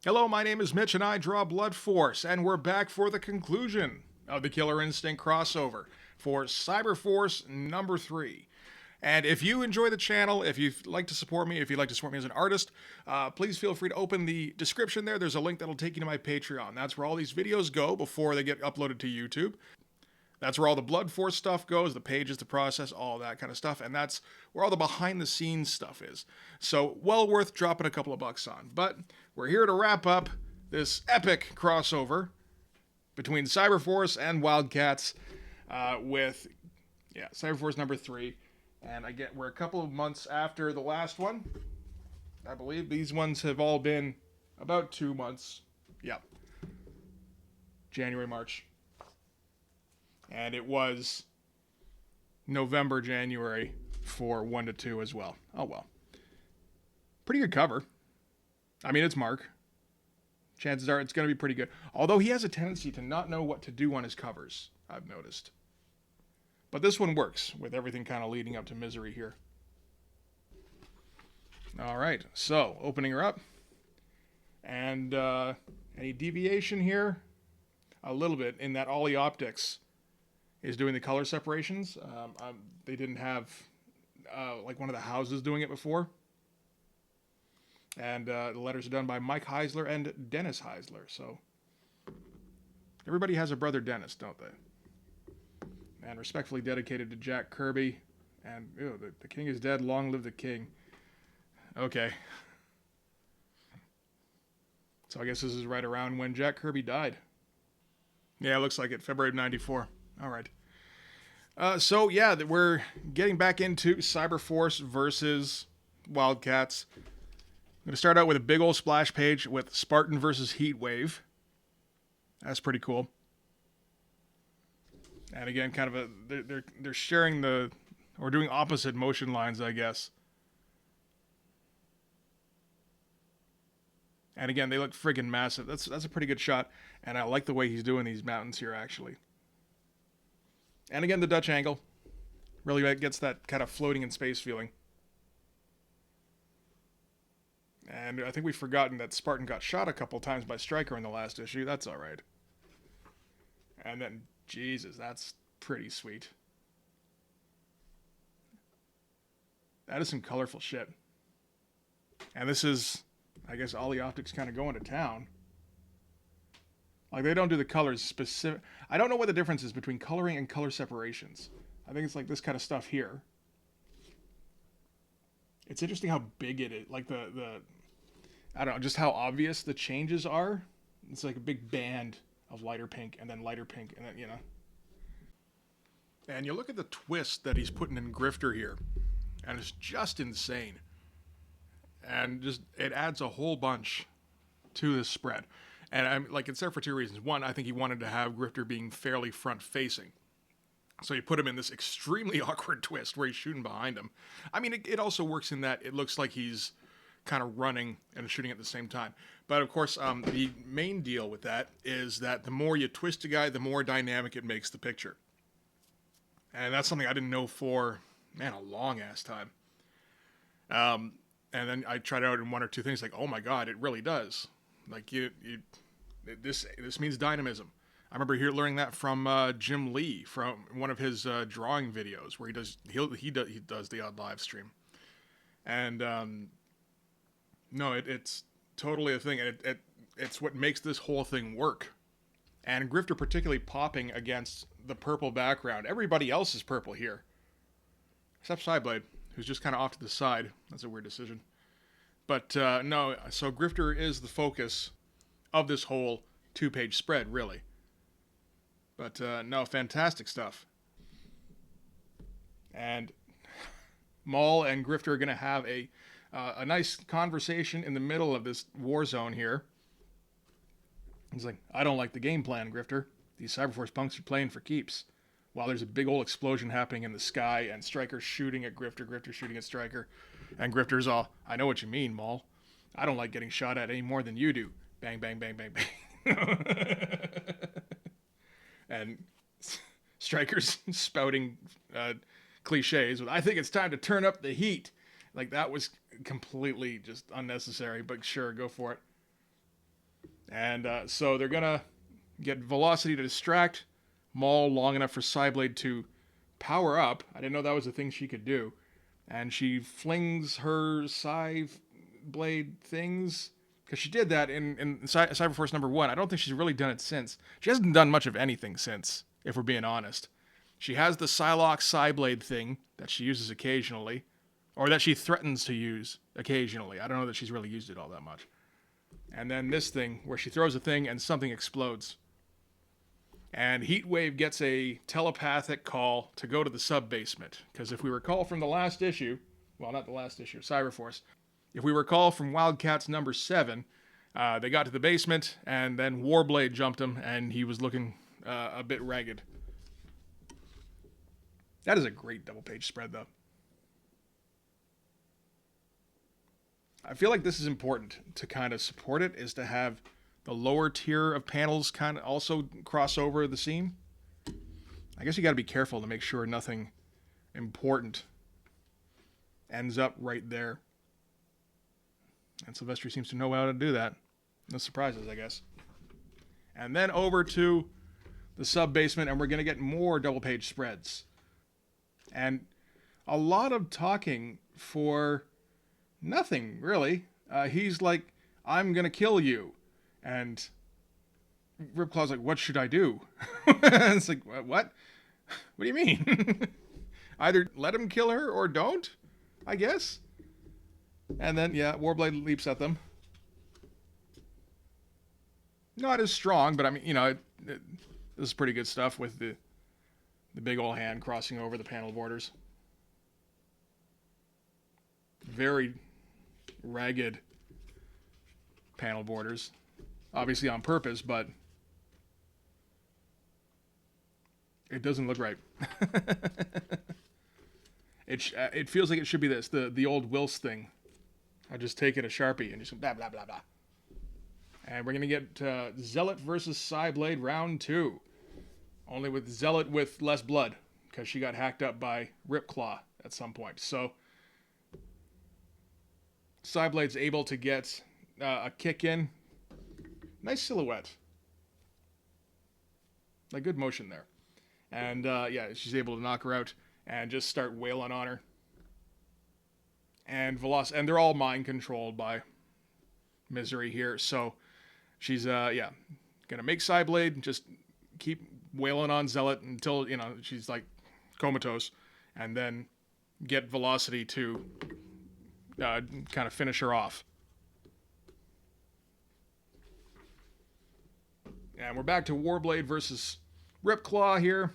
Hello, my name is Mitch and I draw Blood Force, and we're back for the conclusion of the Killer Instinct crossover for Cyber Force number 3. And if you enjoy the channel, if you'd like to support me, if you'd like to support me as an artist, please feel free to open the description there. There's a link that'll take you to my Patreon. That's where all these videos go before they get uploaded to YouTube. That's where all the Blood Force stuff goes, the pages, the process, all that kind of stuff, and that's where all the behind-the-scenes stuff is. So, well worth dropping a couple of bucks on. But we're here to wrap up this epic crossover between Cyberforce and Wildcats with, Cyberforce number 3. And we're a couple of months after the last one. I believe these ones have all been about 2 months. Yep. January, March. And it was November, January for 1 to 2 as well. Oh well. Pretty good cover. I mean, it's Mark. Chances are it's going to be pretty good. Although he has a tendency to not know what to do on his covers, I've noticed. But this one works, with everything kind of leading up to Misery here. Alright, so, opening her up. And any deviation here? A little bit, in that Ollie Optics is doing the color separations. They didn't have like one of the houses doing it before. And the letters are done by Mike Heisler and Dennis Heisler. So everybody has a brother Dennis, don't they? And respectfully dedicated to Jack Kirby. And the king is dead, long live the king. Okay. So I guess this is right around when Jack Kirby died. Yeah, it looks like it. February of 94. All right. So, yeah, we're getting back into Cyberforce versus Wildcats. I'm going to start out with a big old splash page with Spartan versus Heatwave. That's pretty cool. And again, kind of they're sharing or doing opposite motion lines, I guess. And again, they look friggin' massive. That's a pretty good shot. And I like the way he's doing these mountains here, actually. And again, the Dutch angle really gets that kind of floating in space feeling. And I think we've forgotten that Spartan got shot a couple times by Stryker in the last issue. That's all right. And then, Jesus, that's pretty sweet. That is some colorful shit. And this is, I guess, Ollie Optics kind of going to town. Like, they don't do the colors specific. I don't know what the difference is between coloring and color separations. I think it's like this kind of stuff here. It's interesting how big it is. Like I don't know, just how obvious the changes are. It's like a big band of lighter pink and then lighter pink and then, you know. And you look at the twist that he's putting in Grifter here. And it's just insane. And just, it adds a whole bunch to this spread. And I'm like, it's there for two reasons. One, I think he wanted to have Grifter being fairly front-facing. So you put him in this extremely awkward twist where he's shooting behind him. I mean, it also works in that it looks like he's kind of running and shooting at the same time. But of course, the main deal with that is that the more you twist a guy, the more dynamic it makes the picture. And that's something I didn't know for, man, a long-ass time. And then I tried it out in one or two things, like, oh my god, it really does. Like, this means dynamism. I remember learning that from Jim Lee from one of his drawing videos where he does the odd live stream, and no, it's totally a thing, and it's what makes this whole thing work. And Grifter particularly popping against the purple background. Everybody else is purple here, except Cyblade, who's just kind of off to the side. That's a weird decision. But no, so Grifter is the focus of this whole two-page spread, really. But no, fantastic stuff. And Maul and Grifter are going to have a nice conversation in the middle of this Warzone here. He's like, I don't like the game plan, Grifter. These Cyberforce punks are playing for keeps. While there's a big old explosion happening in the sky, and Stryker shooting at Grifter, Grifter shooting at Stryker, and Grifter's all, I know what you mean, Maul. I don't like getting shot at any more than you do. Bang, bang, bang, bang, bang. And Stryker's spouting cliches with, I think it's time to turn up the heat. Like, that was completely just unnecessary, but sure, go for it. And so they're going to get Velocity to distract Maul long enough for Cyblade to power up. I didn't know that was a thing she could do. And she flings her Cyblade things, because she did that in Cyberforce number 1. I don't think she's really done it since. She hasn't done much of anything since, if we're being honest. She has the Psylocke Cyblade thing that she uses occasionally, or that she threatens to use occasionally. I don't know that she's really used it all that much. And then this thing, where she throws a thing and something explodes. And Heatwave gets a telepathic call to go to the sub-basement. Because if we recall from the last issue, well, not the last issue, Cyberforce, if we recall from Wildcats number 7, they got to the basement, and then Warblade jumped him, and he was looking a bit ragged. That is a great double-page spread, though. I feel like this is important to kind of support it, is to have the lower tier of panels kind of also cross over the seam. I guess you got to be careful to make sure nothing important ends up right there. And Silvestri seems to know how to do that. No surprises, I guess. And then over to the sub-basement, and we're going to get more double-page spreads. And a lot of talking for nothing, really. He's like, I'm going to kill you. And Ripclaw's like, what should I do? It's like, what? What do you mean? Either let him kill her or don't, I guess. And then, yeah, Warblade leaps at them. Not as strong, but I mean, you know, this is pretty good stuff with the big old hand crossing over the panel borders. Very ragged panel borders. Obviously on purpose, but it doesn't look right. It feels like it should be this, the old Wills thing. I just take it a Sharpie and just blah, blah, blah, blah. And we're going to get Zealot versus Cyblade round 2. Only with Zealot with less blood, because she got hacked up by Ripclaw at some point. So Cyblade's able to get a kick in. Nice silhouette. Like, good motion there. And, yeah, she's able to knock her out and just start wailing on her. And and they're all mind-controlled by Misery here. So she's, yeah, gonna make Cyblade just keep wailing on Zealot until, you know, she's, like, comatose. And then get Velocity to kind of finish her off. And we're back to Warblade versus Ripclaw here.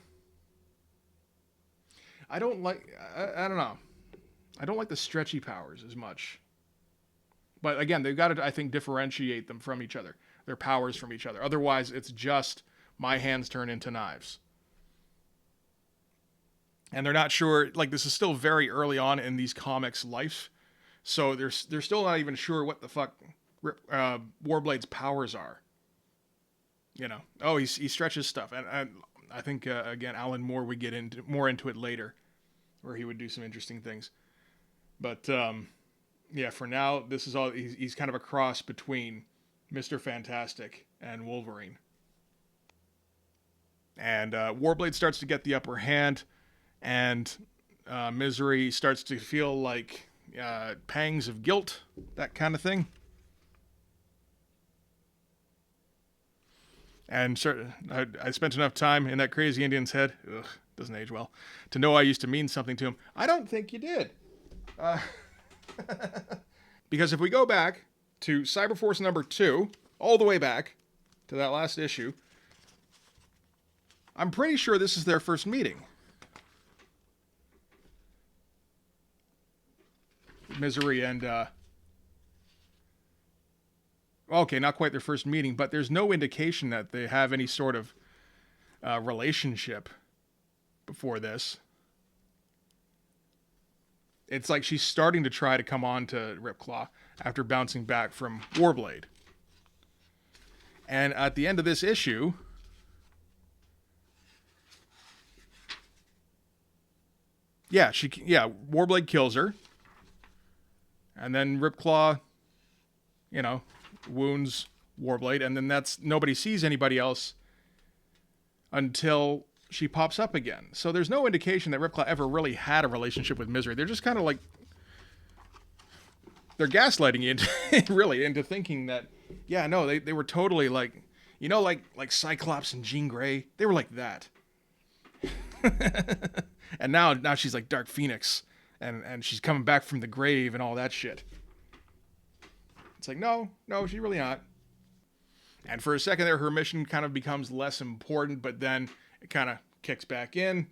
I don't like... I don't know. I don't like the stretchy powers as much. But again, they've got to, I think, differentiate them from each other. Their powers from each other. Otherwise, it's just my hands turn into knives. And they're not sure... Like, this is still very early on in these comics' life. So they're still not even sure what the fuck Warblade's powers are. You know, oh, he stretches stuff, and I think again, Alan Moore would get more into it later, where he would do some interesting things. But yeah, for now, this is all. He's kind of a cross between Mr. Fantastic and Wolverine. And Warblade starts to get the upper hand, and Misery starts to feel like pangs of guilt, that kind of thing. And I spent enough time in that crazy Indian's head, ugh, doesn't age well, to know I used to mean something to him. I don't think you did. Because if we go back to Cyberforce number 2, all the way back to that last issue, I'm pretty sure this is their first meeting. Misery and... okay, not quite their first meeting, but there's no indication that they have any sort of relationship before this. It's like she's starting to try to come on to Ripclaw after bouncing back from Warblade. And at the end of this issue, Warblade kills her. And then Ripclaw, you know, wounds Warblade, and then nobody sees anybody else until she pops up again. So there's no indication that Ripclaw ever really had a relationship with Misery. They're just kind of like, they're gaslighting you into, really into thinking that, yeah, no, they were totally like, you know, like Cyclops and Jean Grey. They were like that. And now she's like Dark Phoenix, and she's coming back from the grave and all that shit. It's like, no, she's really not. And for a second there, her mission kind of becomes less important, but then it kind of kicks back in.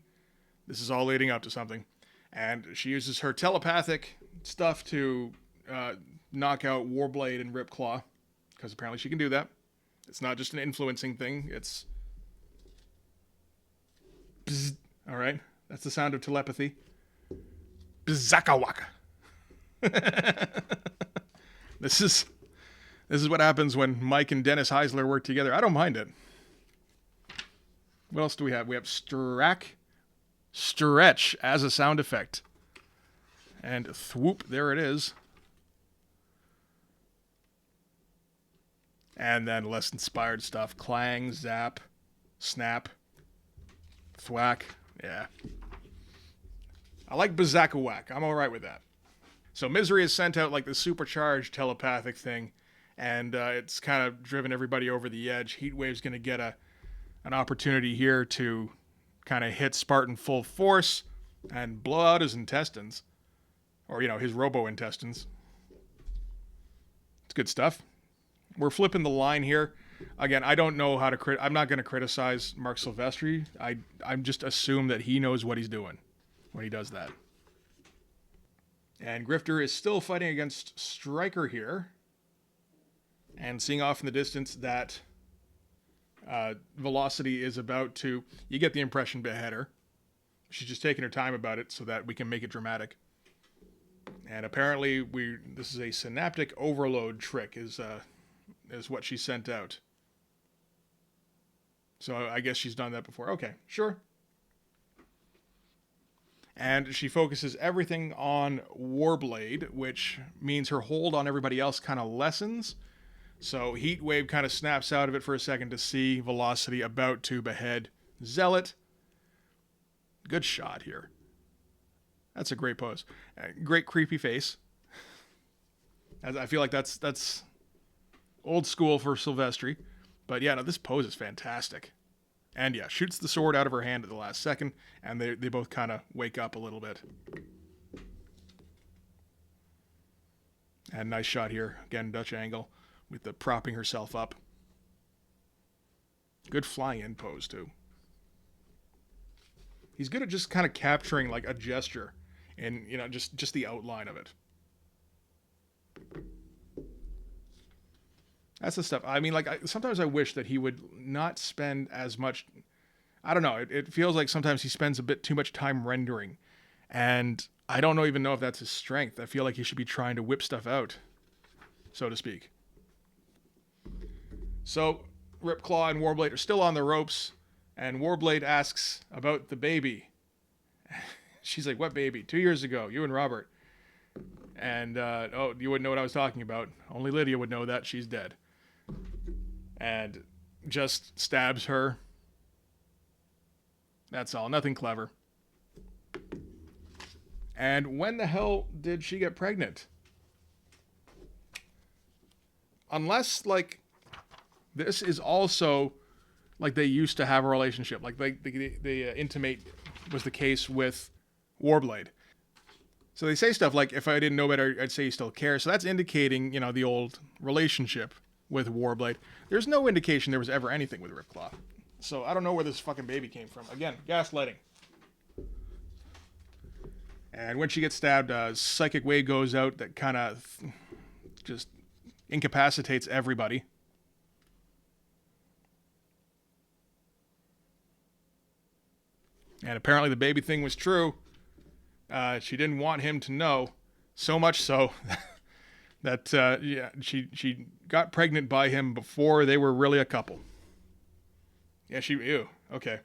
This is all leading up to something. And she uses her telepathic stuff to knock out Warblade and Ripclaw, because apparently she can do that. It's not just an influencing thing. It's... Bzz. All right. That's the sound of telepathy. Bzzakawaka. This is what happens when Mike and Dennis Heisler work together. I don't mind it. What else do we have? We have stretch as a sound effect. And thwoop, there it is. And then less inspired stuff. Clang, zap, snap, thwack. Yeah. I like Bazakawak. I'm alright with that. So Misery has sent out like the supercharged telepathic thing, and it's kind of driven everybody over the edge. Heatwave's going to get an opportunity here to kind of hit Spartan full force and blow out his intestines. Or, you know, his robo-intestines. It's good stuff. We're flipping the line here. Again, I don't know how to I'm not going to criticize Mark Silvestri. I'm just assume that he knows what he's doing when he does that. And Grifter is still fighting against Stryker here. And seeing off in the distance that Velocity is about to... You get the impression behead her. She's just taking her time about it so that we can make it dramatic. And apparently this is a synaptic overload trick is what she sent out. So I guess she's done that before. Okay, sure. And she focuses everything on Warblade, which means her hold on everybody else kind of lessens. So Heatwave kind of snaps out of it for a second to see Velocity about to behead Zealot. Good shot here. That's a great pose. Great creepy face. I feel like that's old school for Silvestri. But yeah, no, this pose is fantastic. And yeah, shoots the sword out of her hand at the last second, and they both kind of wake up a little bit. And nice shot here. Again, Dutch angle with the propping herself up. Good flying in pose, too. He's good at just kind of capturing like a gesture and, you know, just the outline of it. That's the stuff. I mean, like, sometimes I wish that he would not spend as much... I don't know. It feels like sometimes he spends a bit too much time rendering. And I don't even know if that's his strength. I feel like he should be trying to whip stuff out, so to speak. So, Ripclaw and Warblade are still on the ropes. And Warblade asks about the baby. She's like, what baby? 2 years ago, you and Robert. And, oh, you wouldn't know what I was talking about. Only Lydia would know that. She's dead. And just stabs her. That's all. Nothing clever. And when the hell did she get pregnant? Unless, like, this is also, like, they used to have a relationship. Like, they intimate was the case with Warblade. So they say stuff like, if I didn't know better, I'd say you still care. So that's indicating, you know, the old relationship with Warblade. There's no indication there was ever anything with Ripclaw. So I don't know where this fucking baby came from. Again, gaslighting. And when she gets stabbed, a psychic wave goes out that kind of just incapacitates everybody. And apparently the baby thing was true. She didn't want him to know, so much so that yeah, she got pregnant by him before they were really a couple. Yeah, ew, okay.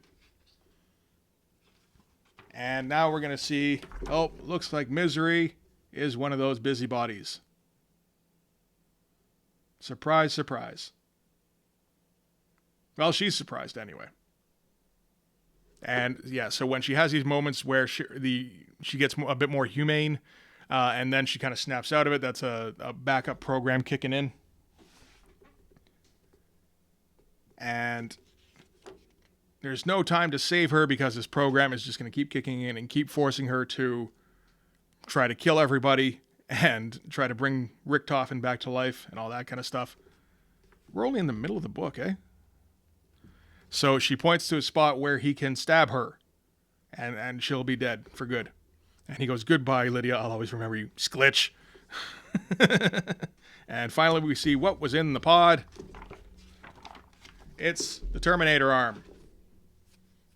And now we're going to see, oh, looks like Misery is one of those busybodies. Surprise, surprise. Well, she's surprised anyway. And yeah, so when she has these moments where she gets a bit more humane, and then she kind of snaps out of it, that's a backup program kicking in. And there's no time to save her because this program is just going to keep kicking in and keep forcing her to try to kill everybody and try to bring Richtofen back to life and all that kind of stuff. We're only in the middle of the book, eh? So she points to a spot where he can stab her, and she'll be dead for good. And he goes, "Goodbye, Lydia. I'll always remember you, Sklitch." And finally, we see what was in the pod. It's the Terminator arm.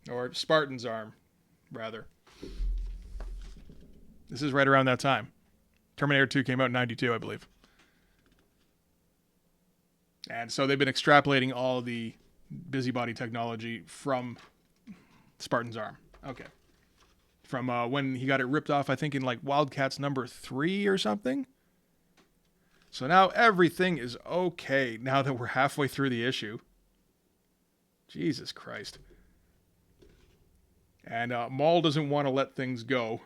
Or Spartan's arm, rather. This is right around that time. Terminator 2 came out in 92, I believe. And so they've been extrapolating all the busybody technology from Spartan's arm. Okay. From when he got it ripped off, I think in like Wildcats number 3 or something. So now everything is okay now that we're halfway through the issue. Jesus Christ. And Maul doesn't want to let things go.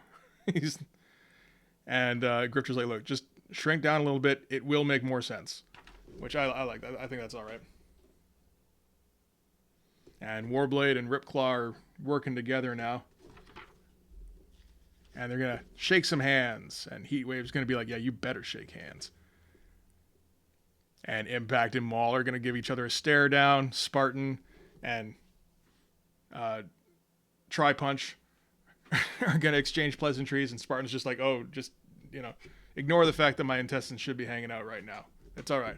Grifter's like, look, just shrink down a little bit. It will make more sense. Which I like that. I think that's all right. And Warblade and Ripclaw are working together now. And they're going to shake some hands. And Heatwave's going to be like, yeah, you better shake hands. And Impact and Maul are going to give each other a stare down. Spartan and Tri-Punch are going to exchange pleasantries. And Spartan's just like, oh, just, ignore the fact that my intestines should be hanging out right now. It's all right.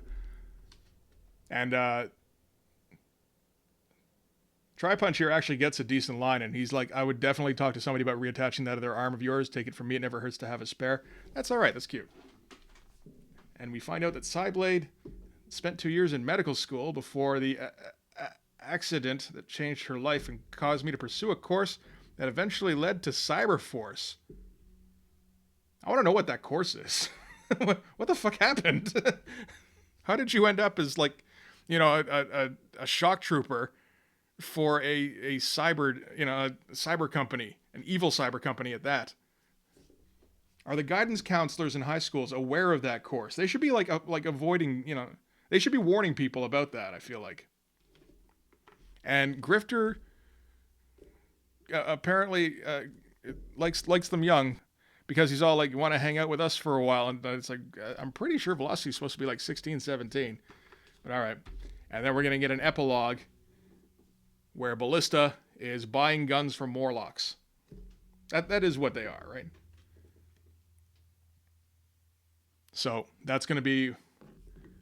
And Tri-Punch here actually gets a decent line, and he's like, I would definitely talk to somebody about reattaching that other arm of yours. Take it from me, it never hurts to have a spare. That's all right, that's cute. And we find out that Cyblade spent 2 years in medical school before the accident that changed her life and caused me to pursue a course that eventually led to Cyberforce. I want to know what that course is. What the fuck happened? How did you end up as, like, a shock trooper for a cyber, a cyber company, an evil cyber company at that? Are the guidance counselors in high schools aware of that course? They should be like avoiding, they should be warning people about that, I feel like. And Grifter apparently likes them young because he's all like, you want to hang out with us for a while? And it's like, I'm pretty sure Velocity's supposed to be like 16, 17. But all right. And then we're going to get an epilogue where Ballista is buying guns from Morlocks. That is what they are, right? So that's going to be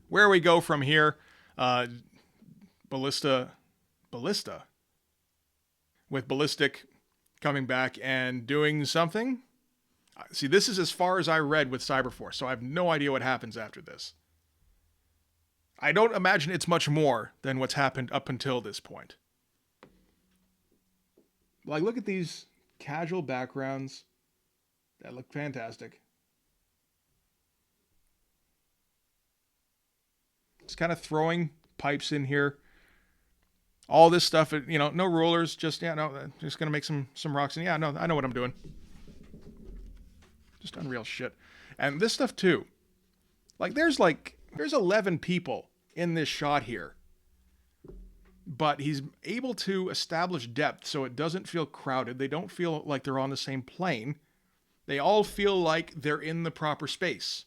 where we go from here. Ballista, with Ballistic coming back and doing something. See, this is as far as I read with Cyberforce, so I have no idea what happens after this. I don't imagine it's much more than what's happened up until this point. Like, look at these casual backgrounds that look fantastic. Just kind of throwing pipes in here. All this stuff, no rulers, just going to make some rocks. And I know what I'm doing. Just unreal shit. And this stuff too. There's 11 people in this shot here. But he's able to establish depth so it doesn't feel crowded. They don't feel like they're on the same plane. They all feel like they're in the proper space.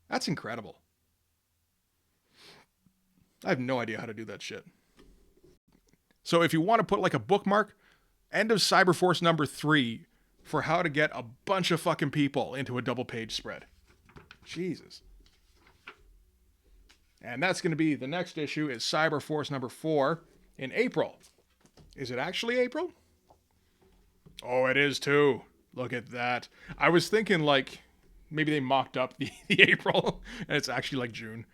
That's incredible. I have no idea how to do that shit. So if you want to put like a bookmark, end of Cyberforce number 3 for how to get a bunch of fucking people into a double page spread. Jesus. And that's going to be the next issue is Cyberforce number 4 in April. Is it actually April? Oh, it is too. Look at that. I was thinking like maybe they mocked up the April and it's actually like June.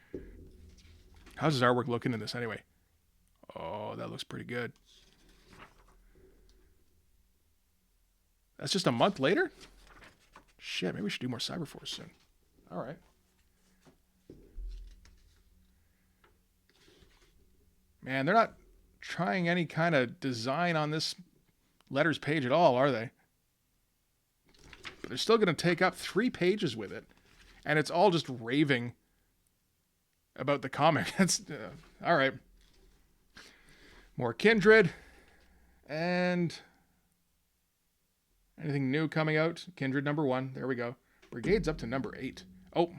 How's his artwork looking in this anyway? Oh, that looks pretty good. That's just a month later? Shit, maybe we should do more Cyberforce soon. All right. Man, they're not trying any kind of design on this letters page at all, are they? But they're still going to take up 3 pages with it. And it's all just raving about the comic. That's all right. More Kindred. And anything new coming out? Kindred number 1. There we go. Brigades up to number 8. Oh,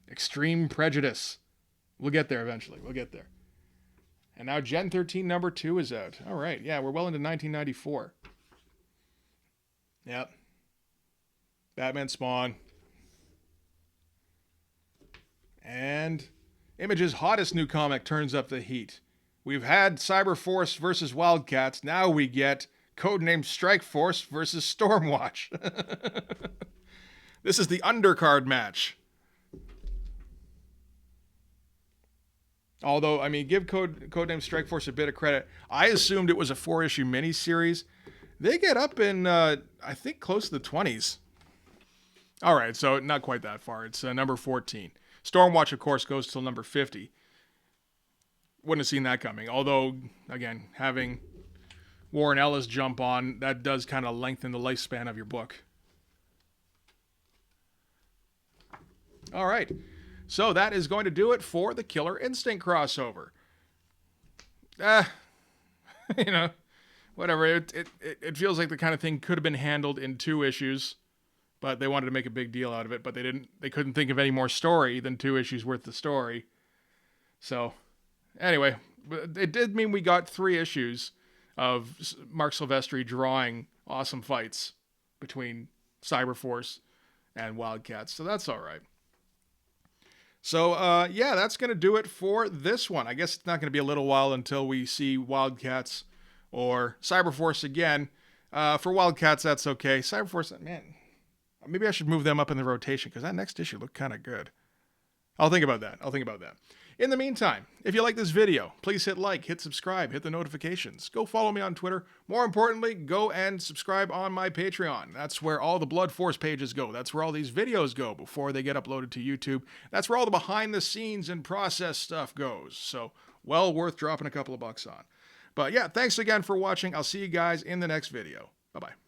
Extreme Prejudice. We'll get there eventually. We'll get there. And now Gen 13 number 2 is out. All right. Yeah, we're well into 1994. Yep. Batman Spawn. And Image's hottest new comic turns up the heat. We've had Cyberforce versus Wildcats. Now we get codenamed Strike Force versus Stormwatch. This is the undercard match. Although, I mean, give codename Strike Force a bit of credit. I assumed it was a 4-issue miniseries. They get up in, I think, close to the 20s. All right, so not quite that far. It's number 14. Stormwatch, of course, goes till number 50. Wouldn't have seen that coming. Although, again, having Warren Ellis jump on, that does kind of lengthen the lifespan of your book. All right. So that is going to do it for the Killer Instinct crossover. You know, whatever. It feels like the kind of thing could have been handled in 2 issues, but they wanted to make a big deal out of it, but they couldn't think of any more story than 2 issues worth of story. So, anyway, it did mean we got 3 issues of Mark Silvestri drawing awesome fights between Cyberforce and Wildcats, so that's all right. So, yeah, that's going to do it for this one. I guess it's not going to be a little while until we see Wildcats or Cyberforce again. For Wildcats, that's okay. Cyberforce, man, maybe I should move them up in the rotation because that next issue looked kind of good. I'll think about that. In the meantime, if you like this video, please hit like, hit subscribe, hit the notifications. Go follow me on Twitter. More importantly, go and subscribe on my Patreon. That's where all the Blood Force pages go. That's where all these videos go before they get uploaded to YouTube. That's where all the behind the scenes and process stuff goes. So, well worth dropping a couple of bucks on. But yeah, thanks again for watching. I'll see you guys in the next video. Bye-bye.